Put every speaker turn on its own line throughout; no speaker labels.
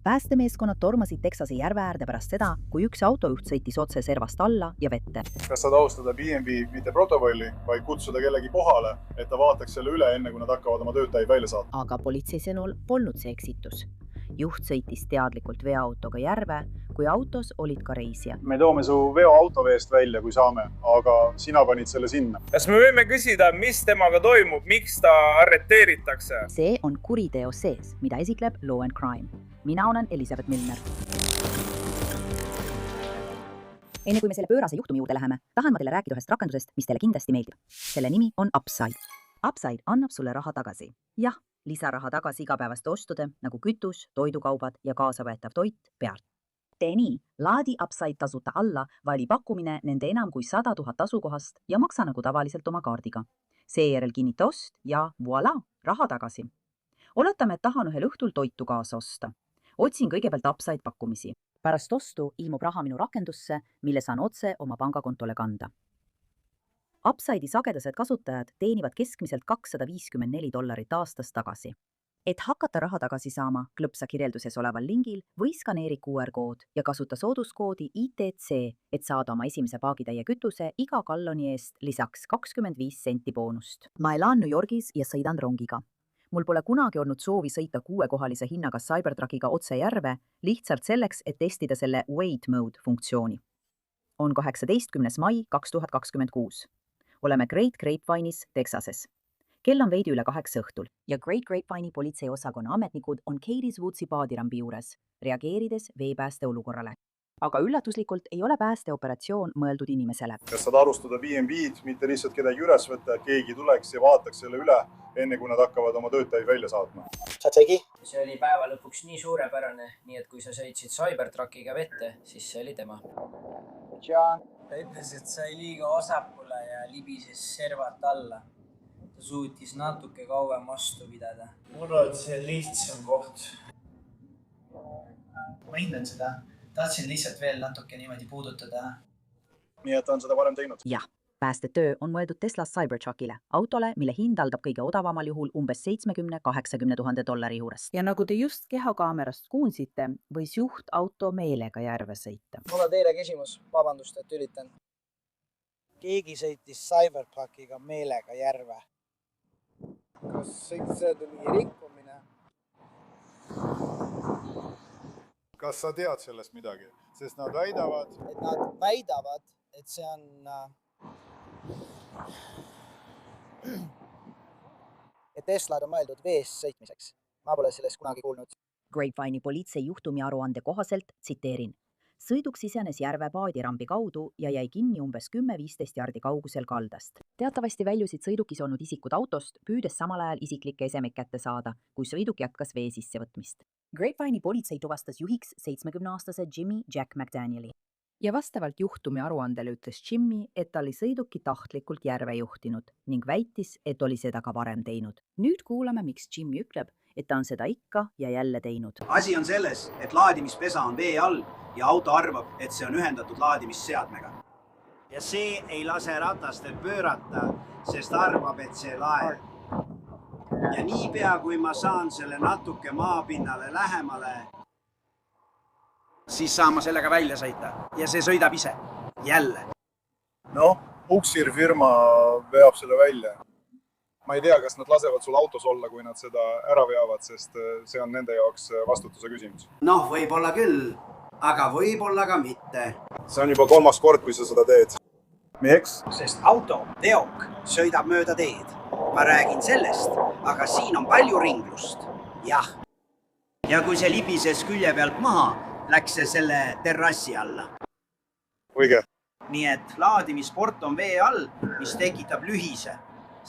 Päästemeeskonnad tormasid Texase järve äärde pärast seda, kui üks autojuht sõitis otse servast alla ja vette.
Kas saad austada BNB mitte protokolli, vaid kutsuda kellegi kohale, et ta vaataks selle üle enne, kui nad hakkavad oma töötajaid välja saatma?
Aga politsei sõnul polnud see eksitus. Juht sõitis teadlikult veoautoga järve, kui autos olid ka reisijad.
Me toome su veoauto veest välja, kui saame, aga sina panid selle sinna.
Kas me võime küsida, mis temaga toimub, miks ta arreteeritakse?
See on kuriteo sees, mida esitleb Law and Crime. Mina olen Elisabeth Milner. Enne kui me selle pöörase juhtumi juurde läheme, tahan ma teile rääkida ühest rakendusest, mis teile kindlasti meeldib. Selle nimi on Upside. Upside annab sulle raha tagasi. Jah, lisaraha tagasi igapäevaste ostude, nagu kütus, toidukaubad ja kaasavõetav toit pealt. Tee nii, laadi Upside tasuta alla, vali pakkumine nende enam kui 100 000 asukohast ja maksa nagu tavaliselt oma kaardiga. Seejärel kinnita ost ja voilà, raha tagasi. Oletame, et tahan ühel õhtul toitu kaasa osta. Otsin kõigepealt Upside pakkumisi. Pärast ostu ilmub raha minu rakendusse, mille saan otse oma pangakontole kanda. Upside'i sagedased kasutajad teenivad keskmiselt $254 aastas tagasi. Et hakata raha tagasi saama, klõpsa kirjelduses oleval lingil või skaneeri QR-kood ja kasuta sooduskoodi ITC, et saada oma esimese paagitäie kütuse iga galloni eest lisaks 25 senti boonust. Ma elan New Yorgis ja sõidan rongiga. Mul pole kunagi olnud soovi sõita 6-kohalise hinnaga Cybertruckiga otse järve, lihtsalt selleks, et testida selle Wait Mode funktsiooni. On 18. mai 2026. Oleme Great Grapevine'is, Texases. Kell on veidi üle 8 õhtul ja Great Grapevine'i politseiosakonna ametnikud on Katie's Woodsi paadirambi juures, reageerides veepääste olukorrale. Aga üllatuslikult ei ole päästeoperatsioon mõeldud inimesele.
Kas saad alustada BNB-d, mitte lihtsalt kedagi üles võtta, et keegi tuleks ja vaataks selle üle, enne kui nad hakkavad oma töötajaid välja saatma?
Sa tegi?
See oli päeva lõpuks nii suurepärane, nii et kui sa sõitsid Cybertruckiga vette, siis see oli tema.
John.
Ta ütles, et sai liiga osapule ja libises servat alla. Ta suutis natuke kauem vastu pidada. Mul on see lihtsam koht.
Ma hindan seda. Tahtsin lihtsalt veel natuke niimoodi puudutada.
Nii et on seda varem teinud?
Jah, päästetöö on mõeldud Tesla Cybertruckile, autole, mille hind aldab kõige odavamal juhul umbes $70,000–80 000 juures. Ja nagu te just kehakaamerast kuulsite, võis juht auto meelega järve sõita.
Mul on teile küsimus. Vabandust, et üritan. Keegi sõitis Cybertruckiga meelega järve. Kas see on mingi rikkumine?
Kas sa tead sellest midagi? Sest nad väidavad,
et see on... et Teslad on mõeldud vees sõitmiseks. Ma pole sellest kunagi kuulnud.
Grapevine'i politsei juhtumi aruande kohaselt, tsiteerin, sõiduk sisenes järve paadirambi kaudu ja jäi kinni umbes 10–15 jardi kaugusel kaldast. Teatavasti väljusid sõidukis olnud isikud autost, püüdes samal ajal isiklikke esemeid kätte saada, kui sõiduk jätkas vee sissevõtmist. Grapevine'i politsei tuvastas juhiks 70-aastase Jimmy Jack McDanieli. Ja vastavalt juhtumi aruandele ütles Jimmy, et ta oli sõiduki tahtlikult järve juhtinud ning väitis, et oli seda ka varem teinud. Nüüd kuulame, miks Jimmy ütleb, et ta on seda ikka ja jälle teinud.
Asi on selles, et laadimispesa on vee all ja auto arvab, et see on ühendatud laadimisseadmega. Ja see ei lase ratastel pöörata, sest arvab, et see laeb. Ja niipea, kui ma saan selle natuke maapinnale lähemale, siis saan ma sellega välja sõita ja see sõidab ise. Jälle.
noh, Uxir firma veab selle välja. Ma ei tea, kas nad lasevad sul autos olla, kui nad seda ära veavad, sest see on nende jaoks vastutuse küsimus.
Noh, võib-olla küll, aga võib-olla ka mitte.
See on juba 3. kord, kui sa seda teed. Miks?
Sest auto, teok, sõidab mööda teed. Ma räägin sellest, aga siin on palju ringlust. Jah. Ja kui see libises külje pealt maha, läks see selle terrassi alla.
Õige.
Nii et laadimisport on vee all, mis tekitab lühise.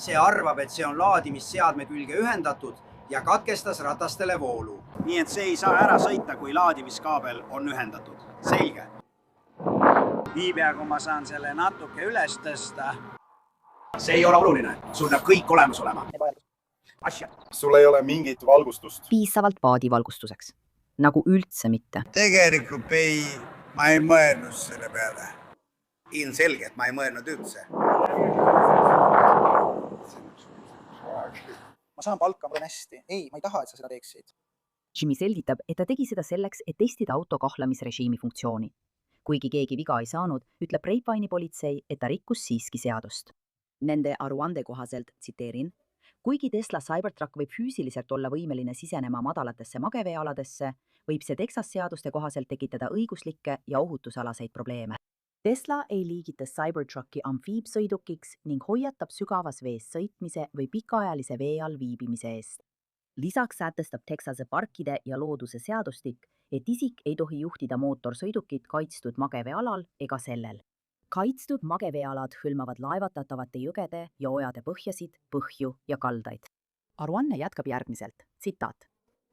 See arvab, et see on laadimisseadme külge ühendatud ja katkestas ratastele voolu. Nii et see ei saa ära sõita, kui laadimiskaabel on ühendatud. Selge. Niipea, kui ma saan selle natuke üles tõsta. See ei ole oluline. Sul peab kõik olemas olema. Asja.
Sul ei ole mingit valgustust.
Piisavalt paadivalgustuseks. Nagu üldse mitte.
Tegelikult ma ei mõelnud selle peale. Ilmselgelt ma ei mõelnud üldse.
Ma saan palka, ma olen hästi. Ei, ma ei taha, et sa seda teeksid.
Jimmy selgitab, et ta tegi seda selleks, et testida auto kahlamisrežiimi funktsiooni. Kuigi keegi viga ei saanud, ütleb Grapevine'i politsei, et ta rikkus siiski seadust. Nende aruande kohaselt, tsiteerin, kuigi Tesla Cybertruck võib füüsiliselt olla võimeline sisenema madalatesse mageveealadesse, võib see Texas seaduste kohaselt tekitada õiguslikke ja ohutusalaseid probleeme. Tesla ei liigita Cybertrucki amfiibsõidukiks ning hoiatab sügavas vees sõitmise või pikaajalise vee all viibimise eest. Lisaks sätestab Texase parkide ja looduse seadustik, et isik ei tohi juhtida mootorsõidukit kaitstud mageveealal ega sellel. Kaitstud mageveealad hõlmavad laevatatavate jõgede ja ojade põhjasid, põhju ja kaldaid. Aruanne jätkab järgmiselt, tsitaat.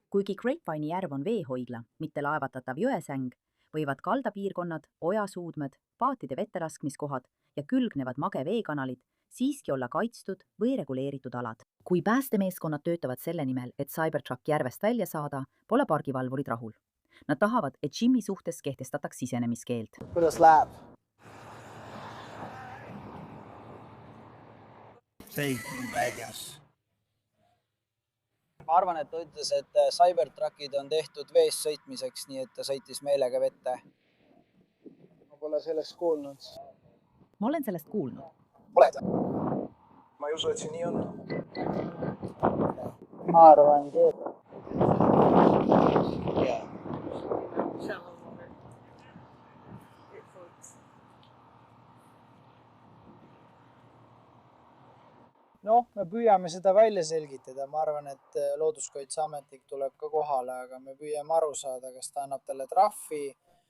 Kuigi Grapevine'i järv on veehoidla, mitte laevatatav jõesäng, võivad kaldapiirkonnad, ojasuudmed, paatide vetelaskmiskohad ja külgnevad mageveekanalid siiski olla kaitstud või reguleeritud alad. Kui päästemeeskonnad töötavad selle nimel, et Cybertruck järvest välja saada, pole pargivalvurid rahul. Nad tahavad, et Jimmy suhtes kehtestataks sisenemiskeeld.
kuidas läheb? Ma arvan, et ta ütles, et Cybertruckid on tehtud vees sõitmiseks, nii et ta sõitis meelega vette. Ma pole sellest kuulnud.
Ma olen sellest kuulnud.
Oled? Ma ei usu, et see nii on. Ma arvan, et... Noh, me püüame seda välja selgitada. Ma arvan, et Looduskaitseametnik tuleb ka kohale, aga me püüame aru saada, kas ta annab talle trahvi,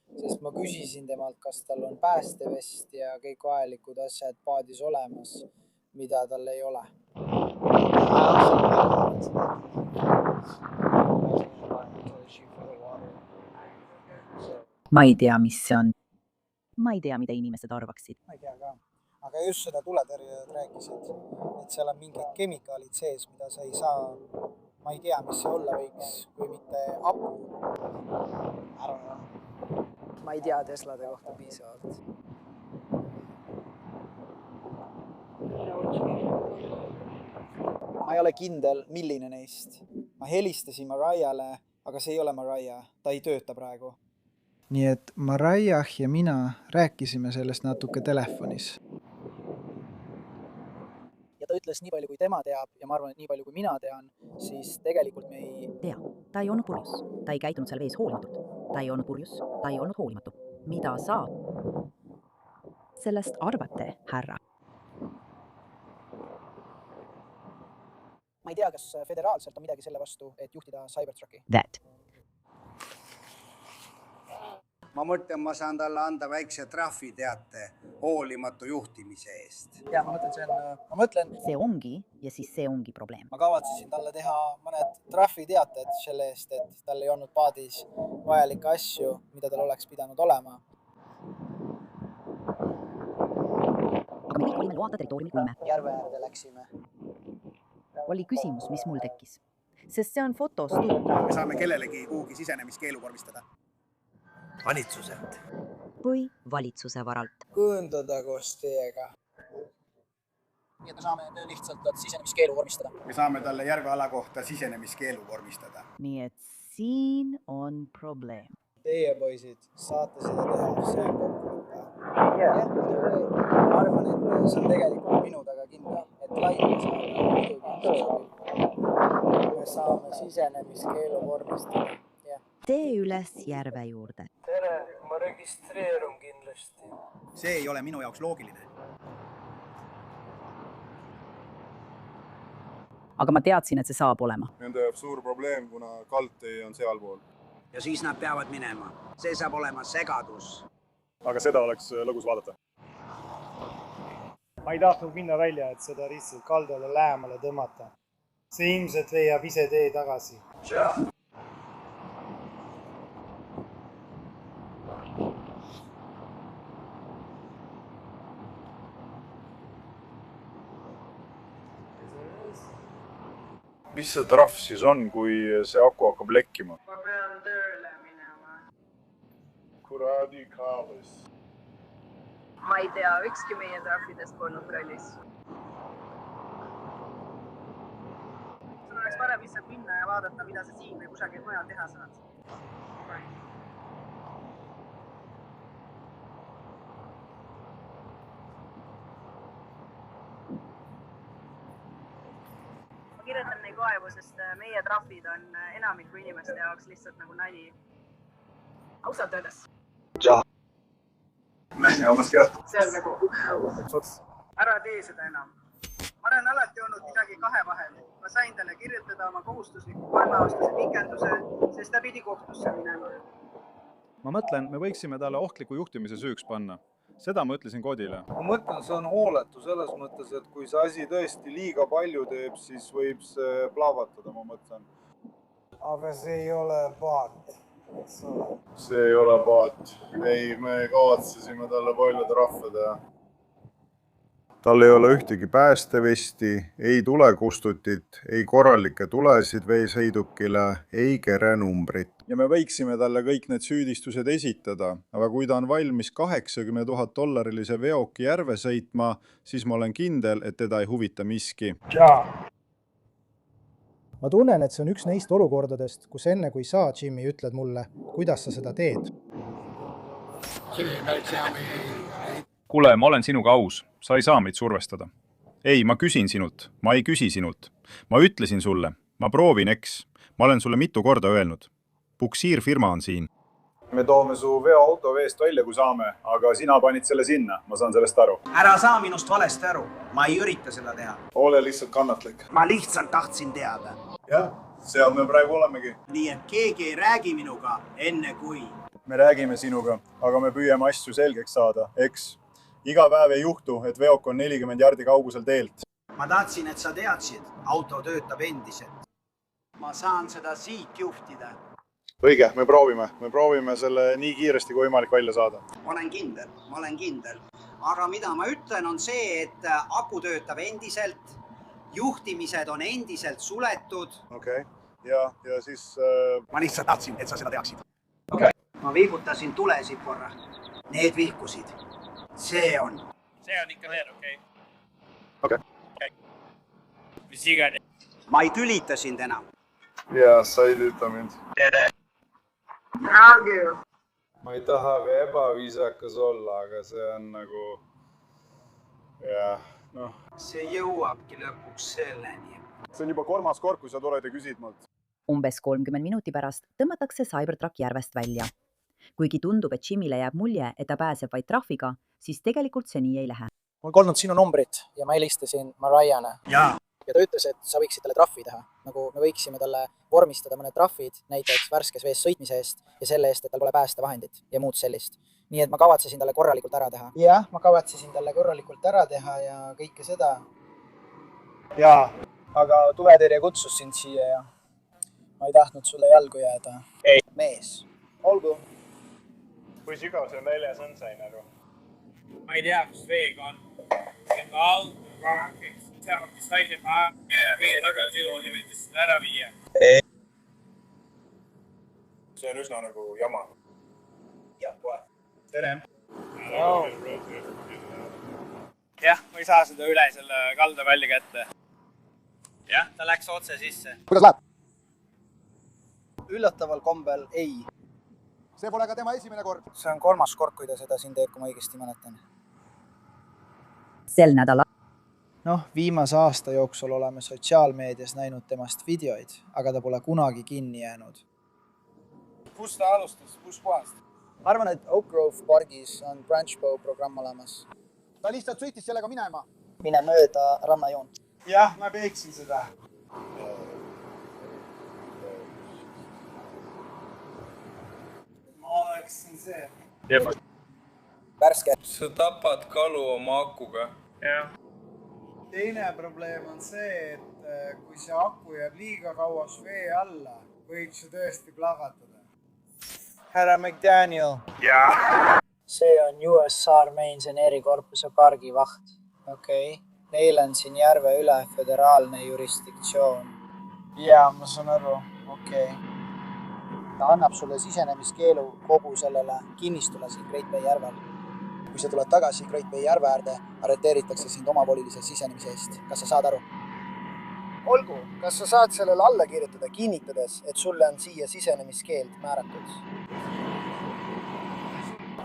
sest ma küsisin temalt, kas tal on päästevest ja kõik vajalikud asjad paadis olemas, mida tal ei ole.
Ma ei tea, mis see on. Ma ei tea, mida inimesed arvaksid.
Ma ei tea ka. Aga just seda tuletõrjujad rääkisid, et seal on mingid kemikaalid sees, mida sa ei saa, ma ei tea, mis see olla võiks, kui mitte aku. Ma ei tea Teslade kohta piisavalt. Ma ei ole kindel, milline neist. Ma helistasin Mariah'le, aga see ei ole Mariah, ta ei tööta praegu. Nii et Mariah ja mina rääkisime sellest natuke telefonis. Ja ta ütles nii palju, kui tema teab, ja ma arvan, et nii palju, kui mina tean, siis tegelikult me ei...
Tea, ta ei olnud purjus. Ta ei käitunud seal vees hoolimatult. Ta ei olnud purjus, ta ei olnud hoolimatu. Mida sa sellest arvate, härra?
Ma ei tea, kas föderaalselt on midagi selle vastu, et juhtida Cybertrucki.
That.
Ma mõtlen, ma saan talle anda väikse trahviteate hoolimatu juhtimise eest.
Ja, ma mõtlen,
See ongi ja siis see ongi probleem.
ma kavatsesin talle teha mõned trahviteated selle eest, et tal ei olnud paadis vajalikke asju, mida tal oleks pidanud olema.
Aga me kõik olime loata territooriumil, kui me
Järve äärde läksime.
oli küsimus, mis mul tekkis. Sest see on fotostuudio.
Me saame kellelegi kuhugi sisenemiskeelu vormistada. Valitsuselt.
Või valitsuse varalt.
Kujundada koos teiega. Nii et me saame lihtsalt sisenemiskeelu vormistada.
Me saame talle järveala kohta sisenemiskeelu vormistada.
Nii et siin on probleem.
Teie poisid, saate seda teha, see on kokkulepe. Ma arvan, et see on tegelikult minu taga kinni, et laine saada muidugi. Me saame sisenemiskeelu vormistada.
Tee üles järve juurde.
Tere, ma registreerun kindlasti.
See ei ole minu jaoks loogiline.
Aga ma teadsin, et see saab olema.
Nende jääb suur probleem, kuna kaldtee on sealpool.
Ja siis nad peavad minema. See saab olema segadus.
Aga seda oleks lõgus vaadata.
Ma ei tahtnud minna välja, et seda lihtsalt kaldale lähemale tõmmata. See ilmselt leiab ise tee tagasi.
Mis see trahv siis on, kui see aku hakkab lekkima?
Ma pean tööle minema.
Kuradi kaalis.
Ma ei tea, ükski meie trahvidest polnud kallis. Sul oleks
oleks parem lihtsalt minna ja vaadata, mida sa siin või kusagil mujal teha saad. Ma kirjutan neid vaevu, sest meie trahvid on enamiku inimeste jaoks lihtsalt nagu nali. Ausalt öeldes. See on nagu, ära tee seda enam. Ma olen alati olnud midagi kahe vahel. Ma sain talle kirjutada oma kohustusliku 3-aastase pikenduse, sest ta pidi kohtusse minema.
ma mõtlen, me võiksime talle ohtliku juhtimise süüks panna. Seda ma ütlesin Kodile.
Ma mõtlen, see on hooletu selles mõttes, et kui see asi tõesti liiga palju teeb, siis võib see plahvatada, ma mõtlen.
Aga see ei ole paat.
See ei ole paat. Ei, me kavatsesime talle palju trahve teha. Tal ei ole ühtegi päästevesti, ei tulekustutit, ei korralikke tulesid veesõidukile, ei kerenumbrit. Ja me võiksime talle kõik need süüdistused esitada, aga kui ta on valmis $80,000 veoki järve sõitma, siis ma olen kindel, et teda ei huvita miski.
Ma tunnen, et see on üks neist olukordadest, kus enne kui sa, Jimmy, ütled mulle, kuidas sa seda teed.
Kuule, ma olen sinuga aus. Sa ei saa meid survestada. Ei, ma küsin sinult. Ma ei küsi sinult. Ma ütlesin sulle. Ma proovin, eks. Ma olen sulle mitu korda öelnud. Puksiirfirma on siin. Me toome su veoauto veest välja, kui saame, aga sina panid selle sinna. Ma saan sellest aru.
Ära saa minust valesti aru. Ma ei ürita seda teha.
Ole lihtsalt kannatlik.
Ma lihtsalt tahtsin teada.
Jah, seal me praegu olemegi.
Nii et keegi ei räägi minuga enne kui.
Me räägime sinuga, aga me püüame asju selgeks saada, eks? Iga päev ei juhtu, et veok on 40 jardi kaugusel teelt.
Ma tahtsin, et sa teadsid. Auto töötab endiselt. Ma saan seda siit juhtida.
Õige, me proovime selle nii kiiresti kui võimalik välja saada.
Ma olen kindel. Aga mida ma ütlen on see, et aku töötab endiselt, juhtimised on endiselt suletud.
Okei, ja siis...
Ma lihtsalt tahtsin, et sa seda teaksid. Ma viibutasin tulesid korra. Need vihkusid. See on
ikka need, okei?
Okei.
Mis igani?
Ma ei tülita sind enam.
Jaa, sa ei tüüta mind.
Ma ei taha ka ebaviisakas olla, aga see on nagu...
See jõuabki lõpuks selleni.
See on juba 3. kord, kui sa tuled ja küsid mult.
Umbes 30 minuti pärast tõmmatakse Cybertruck järvest välja. Kuigi tundub, et Jimile jääb mulje, et ta pääseb vaid trahviga, siis tegelikult see nii ei lähe.
Mul polnud sinu numbrit ja ma helistasin Marianne. Ja ta ütles, et sa võiksid talle trahvi teha. Nagu me võiksime talle vormistada mõned trahvid, näiteks värskes vees sõitmise eest ja selle eest, et tal pole päästevahendit ja muud sellist. Nii et ma kavatsesin talle korralikult ära teha. Jah, ma kavatsesin talle korralikult ära teha ja kõike seda. Jaa, aga tuletõrje kutsus sind siia ja ma ei tahtnud sulle jalgu jääda. Ei. Mees. Olgu.
Kui sügav see väljas on, sain aru? Ma ei tea, kus veega on. Kes naised vee tagasi jooni võitis seda ära viia. See on üsna nagu jama. Jah, kohe. Tere. Jah, ma ei saa seda üle selle kalda välja kätte. Jah, ta läks otse sisse.
Kuidas läheb? Üllataval kombel ei.
See pole ka tema esimene kord.
See on 3. kord, kui ta seda siin teeb, kui ma õigesti mäletan.
Sel nädalal.
Viimase aasta jooksul oleme sotsiaalmeedias näinud temast videoid, aga ta pole kunagi kinni jäänud.
Kus ta alustas? Kus kohast?
Arvan, et Oak Grove pargis on Branch Bow programm olemas.
Ta lihtsalt sõitis sellega minema.
Mine mööda rannajoont.
Jah, ma teeksin seda. Ma oleksin see.
Värske.
Sa tapad kalu oma akuga.
Jah.
Teine probleem on see, et kui see aku jääb liiga kauas vee alla, võib see tõesti plahvatada.
Härra McDaniel.
Jaa.
See on US Army inseneerikorpuse pargivaht. Okei. Neil on siin järve üle föderaalne jurisdiktsioon. Jaa, ma saan aru. Okei. Ta annab sulle sisenemiskeelu kogu sellele kinnistule siin Great Bay järvel. Kui sa tuled tagasi Great Bay järve äärde, arreteeritakse sind omavolilise sisenemise eest. Kas sa saad aru?
olgu, kas sa saad sellele alla kirjutada kinnitades, et sulle on siia sisenemiskeeld määratud?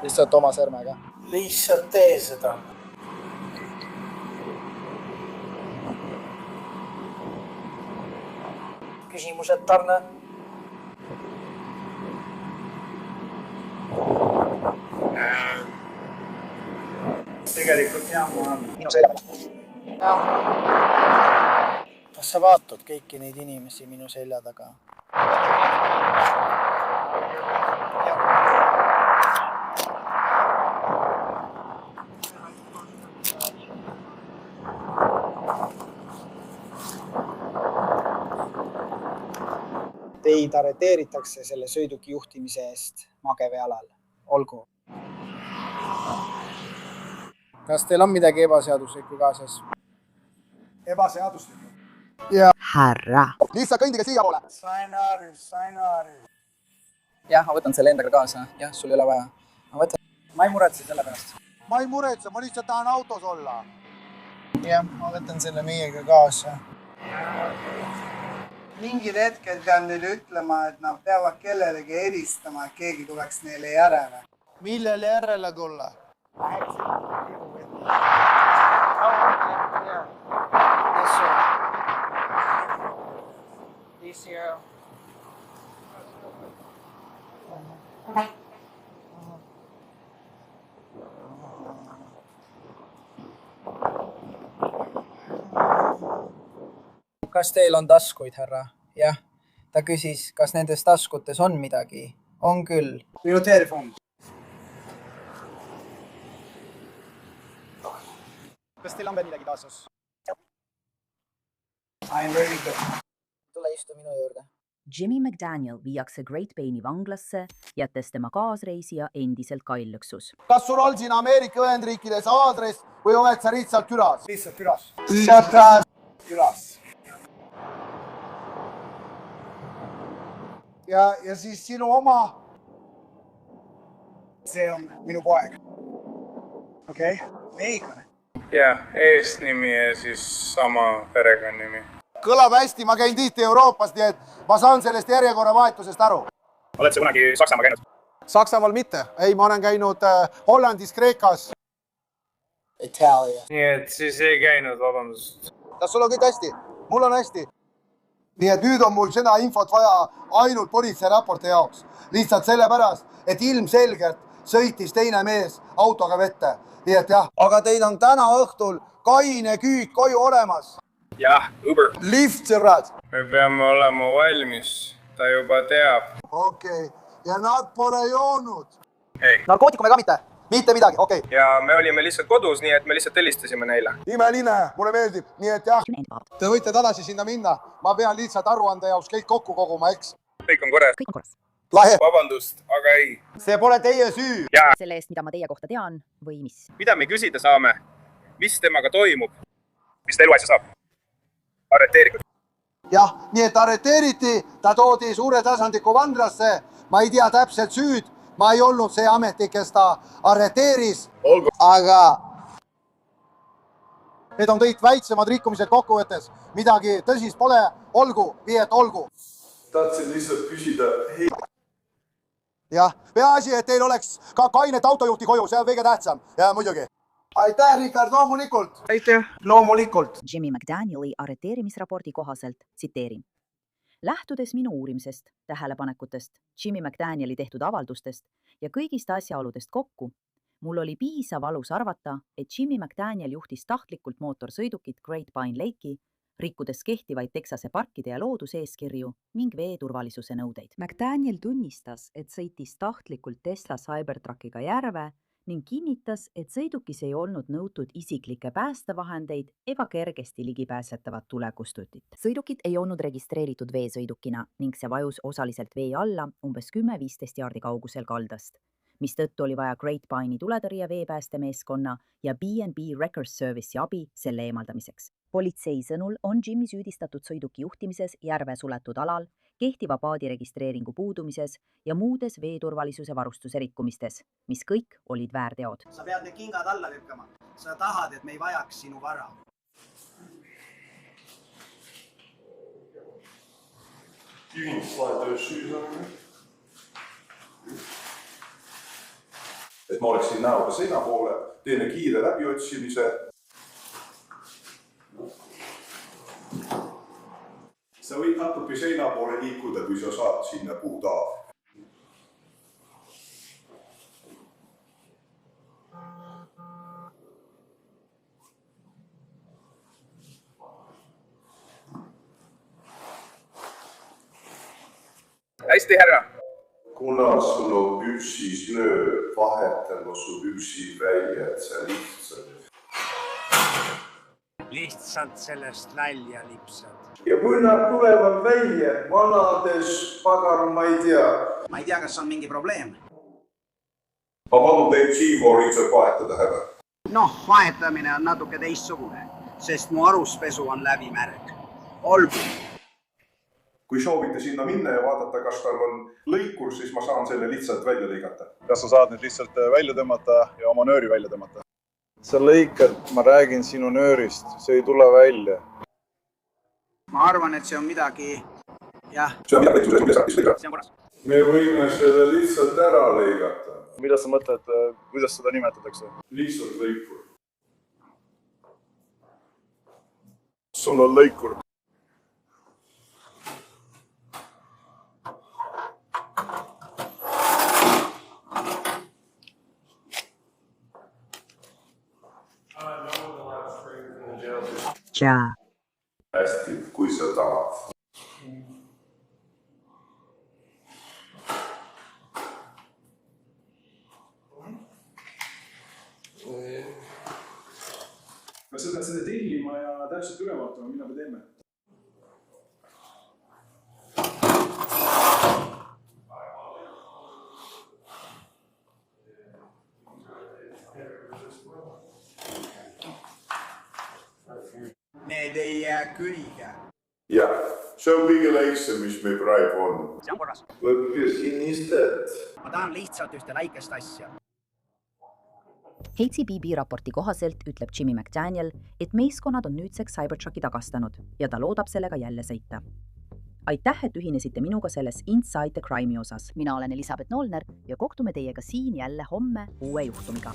Lihtsalt oma sõrmega.
Lihtsalt tee seda. Küsimused, Tarne?
Tegelikult jah, ma olen.
Minu selja taga. Kas sa vaatad kõiki neid inimesi minu selja taga? Teid arreteeritakse selle sõiduki juhtimise eest mageveealal. Olgu. Kas teil on midagi ebaseaduslikku kaasas?
Ebaseaduslikku?
Härra.
Lihtsalt kõndige siia poole. Sain aru.
Jah, ma võtan selle endaga kaasa. Jah, sul ei ole vaja. Ma ei muretse selle pärast.
Ma ei muretse, ma lihtsalt tahan autos olla.
Jah, ma võtan selle meiega kaasa.
Mingil hetkel pean neile ütlema, et nad peavad kellelegi helistama, et keegi tuleks neile järele. Millele järele tulla?
Kas teil on taskuid, härra? Jah. Ta küsis, kas nendes taskutes on midagi. On küll.
Minu telefon.
Kas teil on veel midagi kaasas?
I'm ready to.
Tule istu minu juurde.
Jimmy McDaniel viiakse Great Plaini vanglasse, jättes tema kaasreisija endiselt kaillõksus.
Kas sul on siin Ameerika Ühendriikides aadress või oled sa lihtsalt külas? Lihtsalt külas. Külas. Ja siis sinu oma. See on minu poeg. Okei? Meiklane.
Jah, eesnimi ja siis sama perekonnanimi.
Kõlab hästi, ma käin tihti Euroopast, nii et ma saan sellest järjekorra vahetusest aru.
Oled sa kunagi Saksamaa käinud?
Saksamaal mitte. Ei, ma olen käinud Hollandis, Kreekas.
Itaalia.
Nii et siis ei käinud, vabandust.
Kas sul on kõik hästi? Mul on hästi. Nii et nüüd on mul seda infot vaja ainult politseiraporti jaoks. Lihtsalt sellepärast, et ilmselgelt sõitis teine mees autoga vette. Nii et jah. Aga teil on täna õhtul kaine küüt koju olemas.
Jah, Uber.
Lift, sõbrad.
Me peame olema valmis. Ta juba teab.
Okei. Ja nad pole joonud.
Ei.
Narkootikume ka mitte? Mitte midagi, okei.
Ja me olime lihtsalt kodus, nii et me lihtsalt helistasime neile.
Imeline, mulle meeldib. Nii et jah, te võite tagasi sinna minna. Ma pean lihtsalt aruande jaoks kõik kokku koguma, eks?
Kõik on korras.
Kõik on korras.
Lahe.
Vabandust, aga ei.
See pole teie süü.
Jaa.
Selle eest, mida ma teie kohta tean või mis?
Mida me küsida saame? Mis temaga toimub? Mis ta eluasja saab? Arreteeritud.
Jah, nii et arreteeriti, ta toodi suure tasandiku vandrasse. Ma ei tea täpselt süüd. Ma ei olnud see ametnik, kes ta arreteeris.
Olgu.
Aga need on kõik väiksemad rikkumised kokkuvõttes. Midagi tõsist pole. Olgu, nii et olgu.
Tahtsin lihtsalt küsida.
Jah, peaasi, et teil oleks ka kainet autojuhti koju. See on kõige tähtsam. Ja muidugi. Aitäh, Richard, loomulikult.
Aitäh.
Loomulikult.
Jimmy McDanieli arreteerimisraporti kohaselt, tsiteerin. Lähtudes minu uurimisest, tähelepanekutest, Jimmy McDanieli tehtud avaldustest ja kõigist asjaoludest kokku, mul oli piisav alus arvata, et Jimmy McDaniel juhtis tahtlikult mootorsõidukit Great Pine Lake'i, rikkudes kehtivaid Texase parkide ja looduseeskirju ning veeturvalisuse nõudeid. McDaniel tunnistas, et sõitis tahtlikult Tesla Cybertruckiga järve ning kinnitas, et sõidukis ei olnud nõutud isiklikke päästevahendeid ega kergesti ligipääsetavat tulekustutit. Sõidukit ei olnud registreeritud veesõidukina ning see vajus osaliselt vee alla umbes 10-15 jaardi kaugusel kaldast, mistõttu oli vaja Great Pine'i tuletõrje veepäästemeeskonna ja B&B Records Service'i abi selle eemaldamiseks. Politsei sõnul on Jimmy süüdistatud sõiduki juhtimises järve suletud alal, kehtiva paadi registreeringu puudumises ja muudes veeturvalisuse varustuse rikkumistes, mis kõik olid väärteod.
Sa pead need kingad alla lükkama. Sa tahad, et me ei vajaks sinu vara.
Kivind fly dessus. Et ma oleksin näoga seina poole, teeme kiire läbiotsimise. Sa võid natuke seina poole liikuda, kui sa saad sinna puudav.
Hästi, härra.
Kuna sul on püksis lööb, vahetanud su püksid välja, et sa
Lihtsalt sellest nalja lipsad.
Ja kui nad tulevad välja, vanades pagar, ma ei tea.
Ma ei tea, kas on mingi probleem.
Ma palun teid Siivoor ilmselt vahetada, härra.
Noh, vahetamine on natuke teistsugune, sest mu aruspesu on läbimärg. Olgu.
Kui soovite sinna minna ja vaadata, kas tal on lõikur, siis ma saan selle lihtsalt välja lõigata.
Kas sa saad nüüd lihtsalt välja tõmmata ja oma nööri välja tõmmata? Sa lõikad, ma räägin sinu nöörist, see ei tule välja.
Ma arvan, et see on midagi, jah.
See on midagi,
see on korras.
Me võime selle lihtsalt ära lõigata.
Mida sa mõtled, kuidas seda nimetatakse?
Lihtsalt lõikur.
Sul on lõikur.
Jaa.
Hästi, kui sa tahad.
Ma seda tellima ja täpselt üle vaatama, mida me teeme.
Need ei jää külge.
Jah, see on kõige väiksem, mis meil praegu on.
See on korras.
Võtke sinistet.
Ma tahan lihtsalt ühte väikest asja.
HCBB raporti kohaselt ütleb Jimmy McDaniel, et meeskonnad on nüüdseks Cybertrucki tagastanud ja ta loodab sellega jälle sõita. Aitäh, et ühinesite minuga selles Inside the Crime'i osas. Mina olen Elisabeth Noolner ja kohtume teiega siin jälle homme uue juhtumiga.